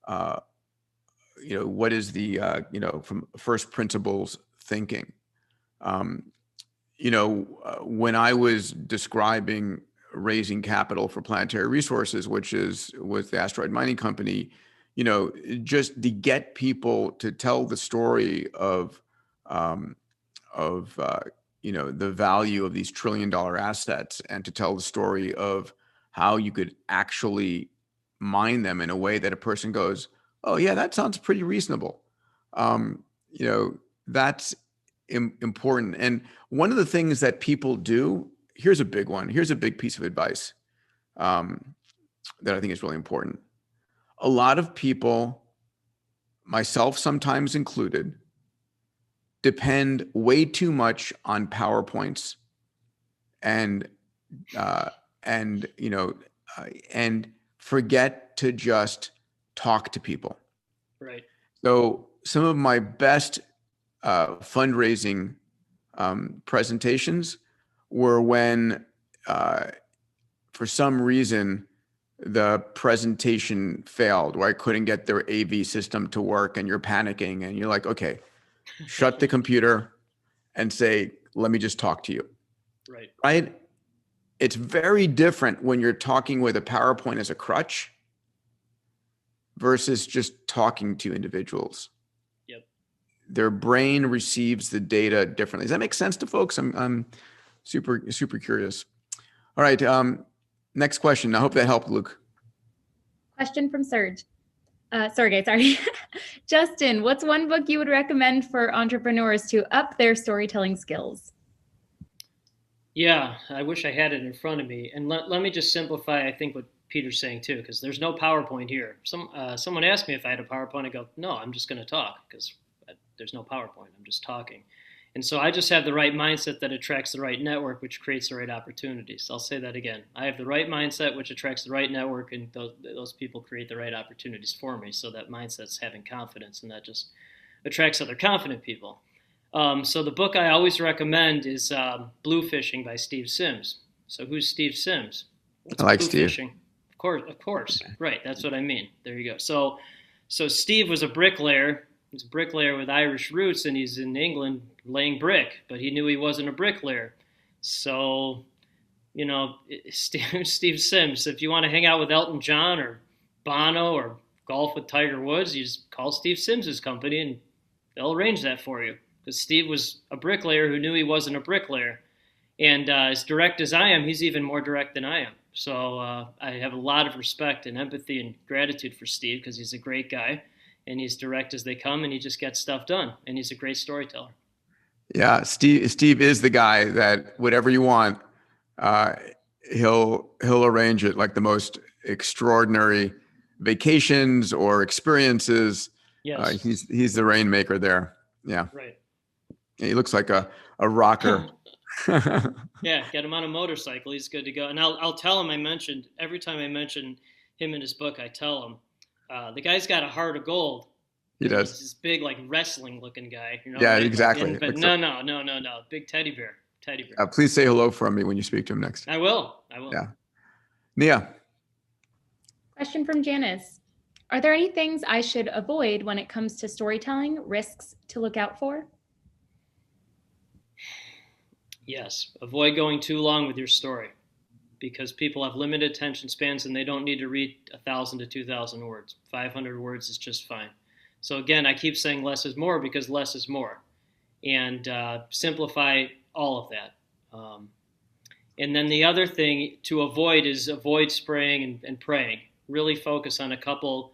What is the, from first principles thinking? When I was describing raising capital for Planetary Resources, which is with the asteroid mining company, just to get people to tell the story of the value of these $1 trillion assets, and to tell the story of how you could actually mine them in a way that a person goes, oh yeah, that sounds pretty reasonable. That's important. And one of the things that people do, here's a big one. Here's a big piece of advice that I think is really important. A lot of people myself sometimes included, depend way too much on PowerPoints and uh, and you know and forget to just talk to people. Right. So some of my best fundraising presentations were when, for some reason, the presentation failed, or I couldn't get their AV system to work, and you're panicking, and you're like, okay, shut the computer and say, let me just talk to you. Right. Right? It's very different when you're talking with a PowerPoint as a crutch versus just talking to individuals. Yep. Their brain receives the data differently. Does that make sense to folks? I'm super curious. All right. Next question. I hope that helped, Luke. Question from Sergey, sorry. Justin, what's one book you would recommend for entrepreneurs to up their storytelling skills? Yeah, I wish I had it in front of me. And let me just simplify, I think, what Peter's saying too, because there's no PowerPoint here. Someone asked me if I had a PowerPoint. I go, no, I'm just going to talk because there's no PowerPoint. I'm just talking. And so I just have the right mindset that attracts the right network, which creates the right opportunities. I'll say that again. I have the right mindset, which attracts the right network, and those people create the right opportunities for me. So that mindset's having confidence, and that just attracts other confident people. So the book I always recommend is Blue Fishing by Steve Sims. So who's Steve Sims? What's I like blue Steve. fishing? Of course. Okay. Right, that's what I mean. There you go. So Steve was a bricklayer. He's a bricklayer with Irish roots, and he's in England laying brick, but he knew he wasn't a bricklayer. So, Steve Sims, if you want to hang out with Elton John or Bono or golf with Tiger Woods, you just call Steve Sims' company and they'll arrange that for you. Because Steve was a bricklayer who knew he wasn't a bricklayer. And as direct as I am, he's even more direct than I am. So I have a lot of respect and empathy and gratitude for Steve because he's a great guy and he's direct as they come and he just gets stuff done. And he's a great storyteller. Yeah, Steve is the guy that whatever you want, he'll arrange it, like the most extraordinary vacations or experiences. Yes. He's the rainmaker there. Yeah. Right. He looks like a rocker. Yeah, get him on a motorcycle. He's good to go. And I'll tell him every time I mention him in his book, I tell him, the guy's got a heart of gold. He does. He's this big, like wrestling looking guy. Yeah, right? Exactly. But no. Big teddy bear. Please say hello from me when you speak to him next. I will. Yeah. Nia. Question from Janice. Are there any things I should avoid when it comes to storytelling, risks to look out for? Yes. Avoid going too long with your story because people have limited attention spans and they don't need to read 1,000 to 2,000 words. 500 words is just fine. So again, I keep saying less is more because less is more. And simplify all of that. And then the other thing to avoid is avoid spraying and praying. Really focus on a couple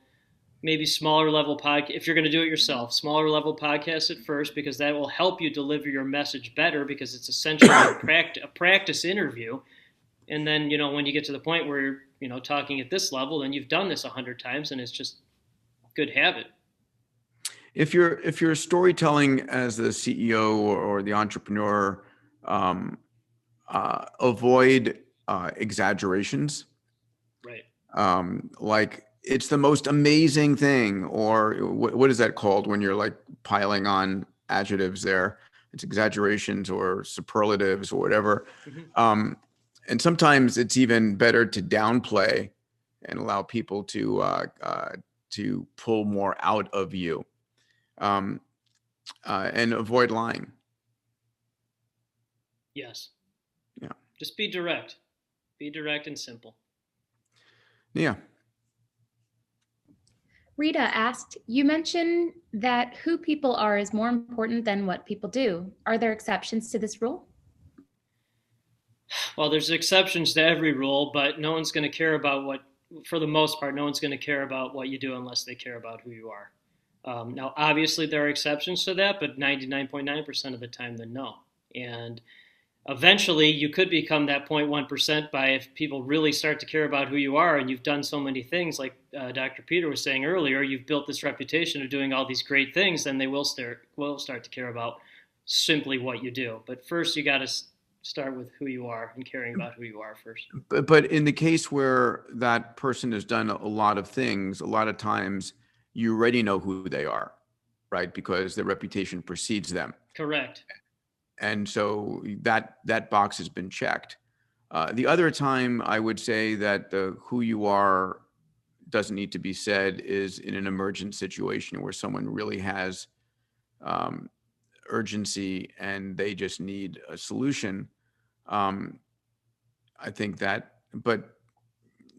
maybe smaller level podcast. If you're going to do it yourself, smaller level podcasts at first, because that will help you deliver your message better because it's essentially a practice interview. And then, when you get to the point where you're, talking at this level, then you've done this 100 times and it's just good habit. If you're storytelling as the CEO or the entrepreneur, avoid exaggerations. Right. Like it's the most amazing thing, or what is that called when you're like piling on adjectives there? It's exaggerations or superlatives or whatever. Mm-hmm. And sometimes it's even better to downplay and allow people to pull more out of you, and avoid lying. Yes. Yeah. Just be direct. Be direct and simple. Yeah. Rita asked, you mentioned that who people are is more important than what people do. Are there exceptions to this rule? Well, there's exceptions to every rule, but no one's going to care about for the most part, no one's going to care about what you do unless they care about who you are. Now, obviously, there are exceptions to that, but 99.9% of the time, then no. And eventually you could become that 0.1% by if people really start to care about who you are and you've done so many things, like Dr. Peter was saying earlier, you've built this reputation of doing all these great things, then they will start to care about simply what you do. But first you got to start with who you are and caring about who you are first. But in the case where that person has done a lot of things, a lot of times you already know who they are, right? Because their reputation precedes them. Correct. And so that box has been checked. The other time I would say that the who you are doesn't need to be said is in an emergent situation where someone really has urgency and they just need a solution. I think that, but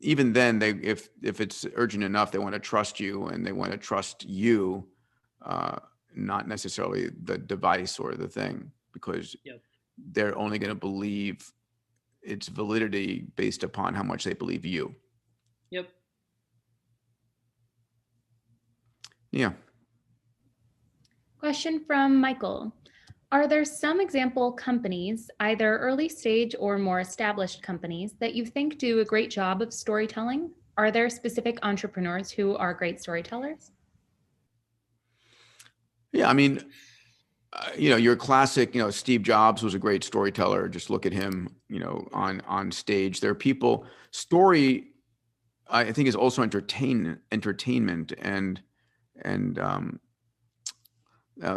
even then, if it's urgent enough, they want to trust you and they want to trust you, not necessarily the device or the thing, because Yep. they're only going to believe its validity based upon how much they believe you. Yep. Yeah. Question from Michael. Are there some example companies, either early stage or more established companies, that you think do a great job of storytelling? Are there specific entrepreneurs who are great storytellers? Yeah. I mean, your classic, Steve Jobs was a great storyteller. Just look at him, on stage. There are people, story, I think, is also entertainment. And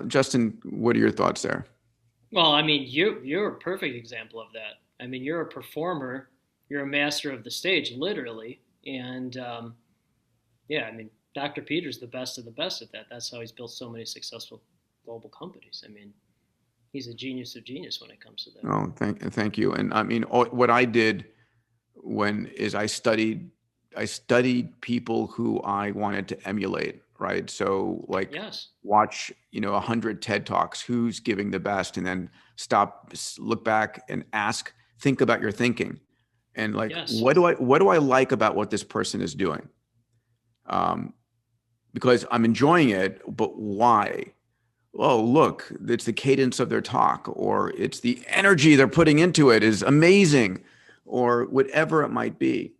Justin, what are your thoughts there? Well, I mean, you're a perfect example of that. I mean, you're a performer, you're a master of the stage, literally, and yeah, I mean, Dr. Peter's the best of the best at that. That's how he's built so many successful global companies. I mean, he's a genius of genius when it comes to that. Oh, thank you. And I mean, what I did I studied people who I wanted to emulate, right? So like Yes. watch, 100 TED Talks, who's giving the best, and then stop, look back and think about your thinking. And like, Yes. what do I like about what this person is doing? Because I'm enjoying it, but why? Oh, look, it's the cadence of their talk, or it's the energy they're putting into it is amazing, or whatever it might be.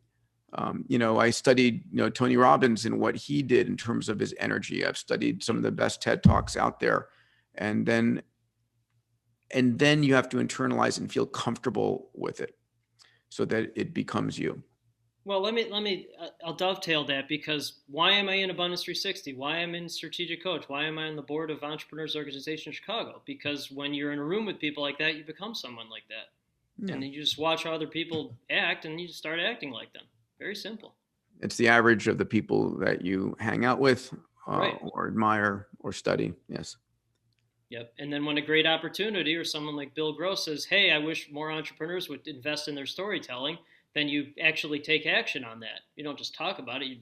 I studied, Tony Robbins and what he did in terms of his energy. I've studied some of the best TED Talks out there. And then you have to internalize and feel comfortable with it so that it becomes you. Well, I'll dovetail that, because why am I in Abundance 360? Why am I in Strategic Coach? Why am I on the board of Entrepreneurs Organization Chicago? Because when you're in a room with people like that, you become someone like that. Yeah. And then you just watch how other people act and you just start acting like them. Very simple. It's the average of the people that you hang out with, Right. or admire or study. Yes. Yep. And then when a great opportunity, or someone like Bill Gross says, hey, I wish more entrepreneurs would invest in their storytelling, then you actually take action on that. You don't just talk about it.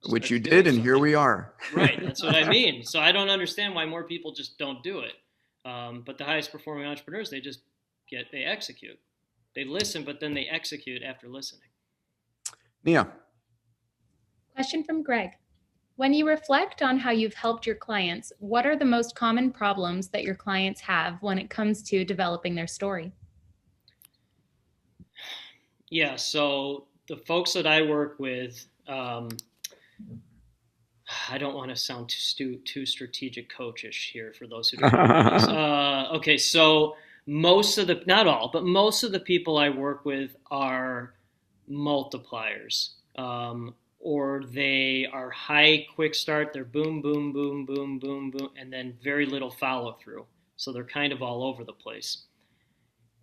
Which you did, and here we are. Right. That's what I mean. So I don't understand why more people just don't do it. But the highest performing entrepreneurs, they execute. They listen, but then they execute after listening. Yeah. Question from Greg. When you reflect on how you've helped your clients, what are the most common problems that your clients have when it comes to developing their story? Yeah, so the folks that I work with, I don't want to sound too strategic coachish here for those who don't know this. Okay, so not all, but most of the people I work with are multipliers. Or they are high quick start, they're boom, boom, boom, boom, boom, boom, and then very little follow through. So they're kind of all over the place.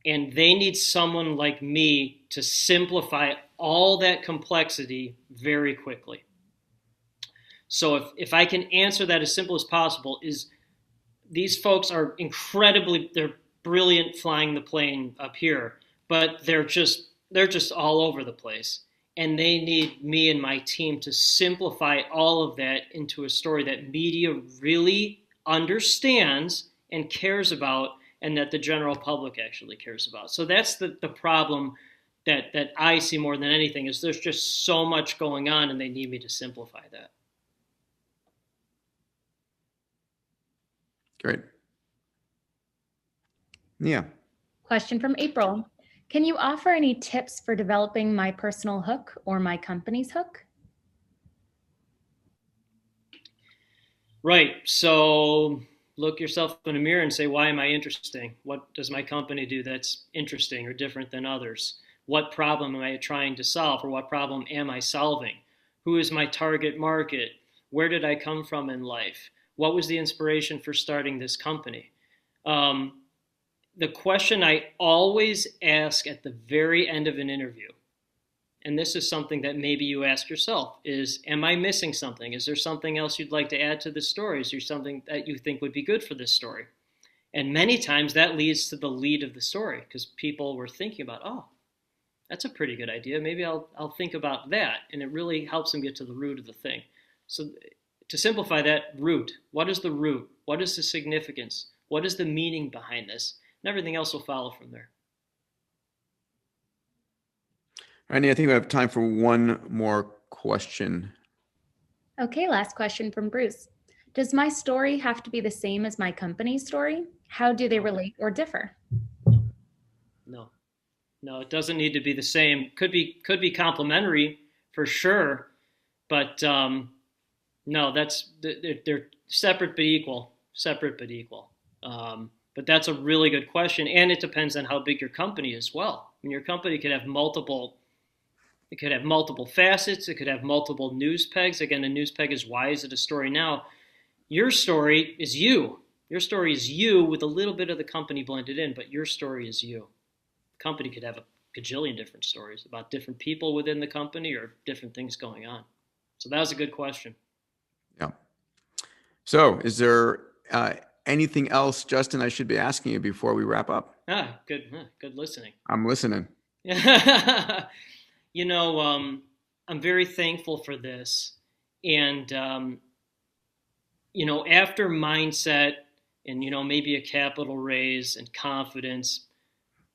And they need someone like me to simplify all that complexity very quickly. So if I can answer that as simple as possible, is these folks are they're brilliant flying the plane up here, but they're just all over the place. And they need me and my team to simplify all of that into a story that media really understands and cares about, and that the general public actually cares about. So that's the problem that I see more than anything, is there's just so much going on and they need me to simplify that. Great. Yeah. Question from April. Can you offer any tips for developing my personal hook or my company's hook? Right. So look yourself in a mirror and say, why am I interesting? What does my company do that's interesting or different than others? What problem am I trying to solve, or what problem am I solving? Who is my target market? Where did I come from in life? What was the inspiration for starting this company? The question I always ask at the very end of an interview, and this is something that maybe you ask yourself, is, am I missing something? Is there something else you'd like to add to this story? Is there something that you think would be good for this story? And many times that leads to the lead of the story, because people were thinking about, oh, that's a pretty good idea. Maybe I'll think about that. And it really helps them get to the root of the thing. So to simplify that, root. What is the root? What is the significance? What is the meaning behind this? And everything else will follow from there. Randy, I think we have time for one more question. Okay, last question from Bruce. Does my story have to be the same as my company's story? How do they relate or differ? No, it doesn't need to be the same. Could be complementary for sure, but no, they're separate but equal. Separate but equal. But that's a really good question, and it depends on how big your company is as well. I mean, your company could have multiple. It could have multiple facets. It could have multiple news pegs. Again, a news peg is, why is it a story now? Your story is you. Your story is you with a little bit of the company blended in, but your story is you. The company could have a gajillion different stories about different people within the company or different things going on. So that was a good question. Yeah. So is there anything else, Justin, I should be asking you before we wrap up? Good listening. I'm listening. You know, I'm very thankful for this. And, you know, after mindset and, you know, maybe a capital raise and confidence,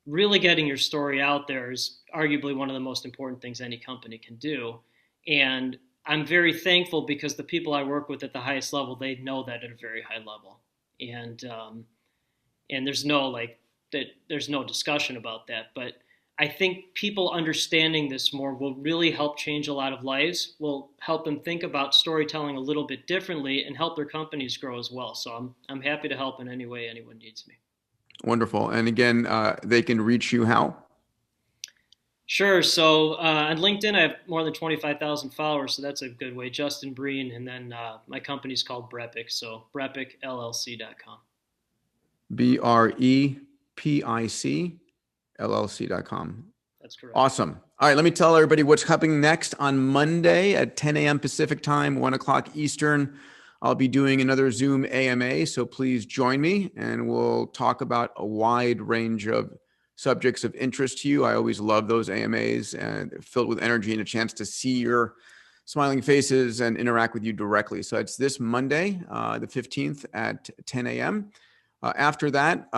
really getting your story out there is arguably one of the most important things any company can do. And I'm very thankful because the people I work with at the highest level, they know that at a very high level. And there's no discussion about that. But I think people understanding this more will really help change a lot of lives, will help them think about storytelling a little bit differently, and help their companies grow as well. So I'm happy to help in any way anyone needs me. Wonderful. And again, they can reach you how? Sure. So on LinkedIn, I have more than 25,000 followers, so that's a good way. Justin Breen, and then my company's called BrEpic, so BrEpicLLC.com. BrEpic LLC.com. That's correct. Awesome. All right, let me tell everybody what's happening next on Monday at 10 a.m. Pacific time, 1 o'clock Eastern. I'll be doing another Zoom AMA, so please join me, and we'll talk about a wide range of subjects of interest to you. I always love those AMAs, and they're filled with energy and a chance to see your smiling faces and interact with you directly. So it's this Monday, the 15th at 10 a.m. After that,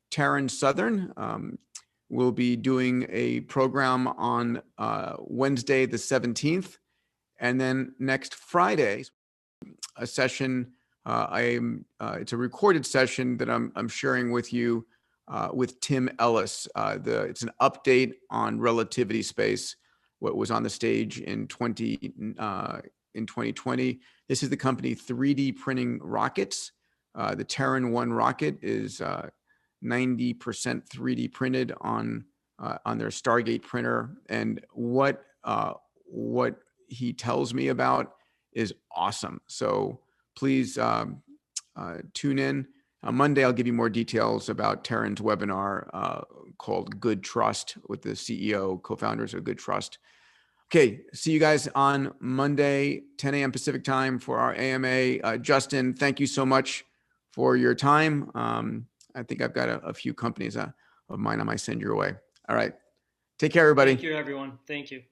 Taryn Southern will be doing a program on Wednesday, the 17th. And then next Friday, a session, it's a recorded session that I'm sharing with you with Tim Ellis. It's an update on relativity space, what was on the stage in 2020. This is the company 3D printing rockets. The Terran 1 rocket is 90% 3D printed on their Stargate printer, and what he tells me about is awesome. So please tune in. On Monday, I'll give you more details about Terran's webinar called Good Trust with the CEO, co-founders of Good Trust. Okay, see you guys on Monday, 10 a.m. Pacific time for our AMA. Justin, thank you so much for your time. I think I've got a few companies of mine I might send your way. All right. Take care, everybody. Thank you, everyone. Thank you.